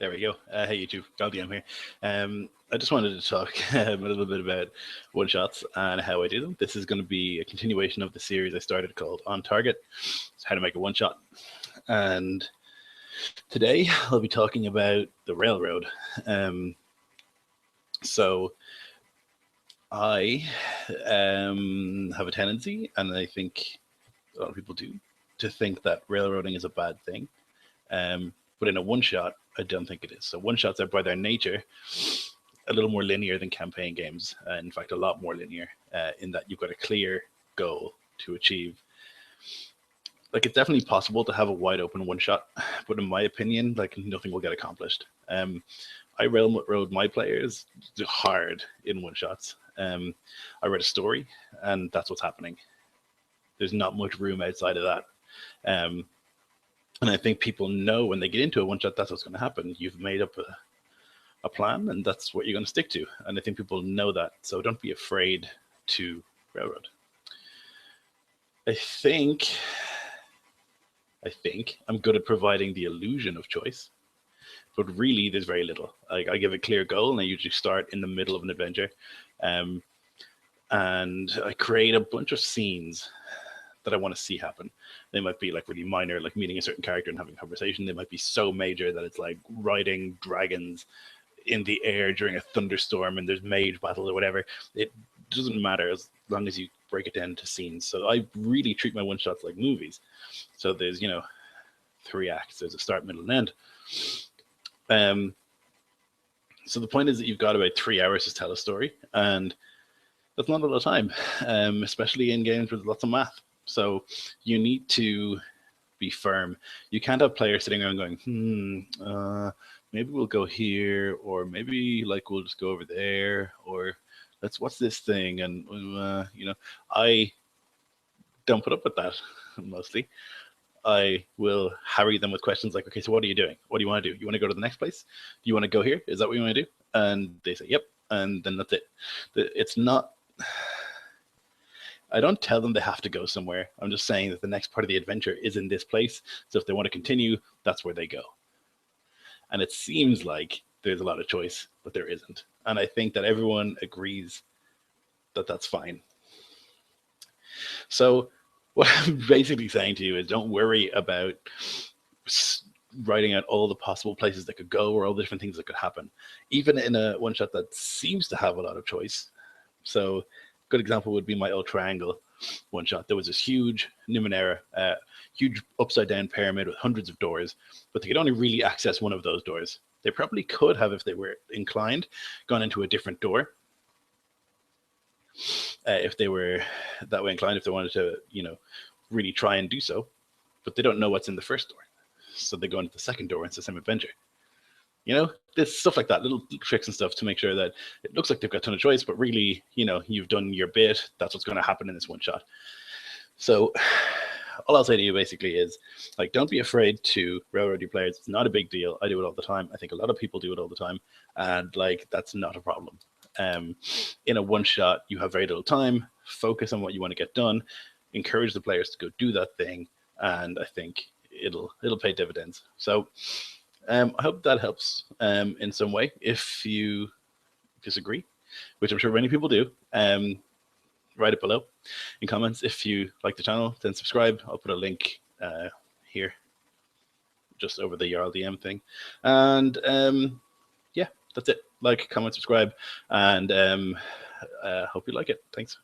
There we go. Hey YouTube, GalDM here. I just wanted to talk a little bit about one shots and how I do them. This is going to be a continuation of the series I started called On Target. It's how to make a one shot. And today I'll be talking about the railroad. So I have a tendency, and I think a lot of people do, to think that railroading is a bad thing. But in a one shot, I don't think it is. So one shots are by their nature a little more linear than campaign games. In fact, a lot more linear in that you've got a clear goal to achieve. Like, it's definitely possible to have a wide open one shot, but in my opinion, like, nothing will get accomplished. I railroad my players hard in one shots. I read a story, and that's what's happening. There's not much room outside of that. And I think people know when they get into a one shot, that's what's going to happen. You've made up a plan, and that's what you're going to stick to. And I think people know that. So don't be afraid to railroad. I think I'm good at providing the illusion of choice, but really there's very little. I give a clear goal, and I usually start in the middle of an adventure. And I create a bunch of scenes that I want to see happen. They might be like really minor, like meeting a certain character and having a conversation. They might be so major that it's like riding dragons in the air during a thunderstorm and there's mage battle or whatever. It doesn't matter as long as you break it down to scenes. So I really treat my one shots like movies. So there's, 3 acts. There's a start, middle, and end. So the point is that you've got about 3 hours to tell a story, and that's not a lot of time, especially in games with lots of math. So you need to be firm. You can't have players sitting around going, maybe we'll go here, or maybe like we'll just go over there, or what's this thing? And I don't put up with that mostly. I will harry them with questions like, okay, so what are you doing? What do you want to do? You want to go to the next place? Do you want to go here? Is that what you want to do? And they say, yep. And then that's it. It's not... I don't tell them they have to go somewhere. I'm just saying that the next part of the adventure is in this place. So if they want to continue, that's where they go. And it seems like there's a lot of choice, but there isn't. And I think that everyone agrees that that's fine. So what I'm basically saying to you is don't worry about writing out all the possible places that could go or all the different things that could happen. Even in a one shot that seems to have a lot of choice. So good example would be my old triangle one shot. There was this huge Numenera, huge upside down pyramid with hundreds of doors, but they could only really access one of those doors. They probably could have, if they were inclined, gone into a different door. If they were that way inclined, if they wanted to, really try and do so, but they don't know what's in the first door. So they go into the second door, and it's the same adventure. There's stuff like that, little tricks and stuff to make sure that it looks like they've got a ton of choice, but really, you've done your bit. That's what's going to happen in this one shot. So all I'll say to you basically is, like, don't be afraid to railroad your players. It's not a big deal. I do it all the time. I think a lot of people do it all the time. And like, that's not a problem. In a one shot, you have very little time. Focus on what you want to get done. Encourage the players to go do that thing. And I think it'll pay dividends. So I hope that helps in some way. If you disagree, which I'm sure many people do, write it below in comments. If you like the channel, then subscribe. I'll put a link here, just over the GalDM thing. And yeah, that's it. Like, comment, subscribe, and hope you like it. Thanks.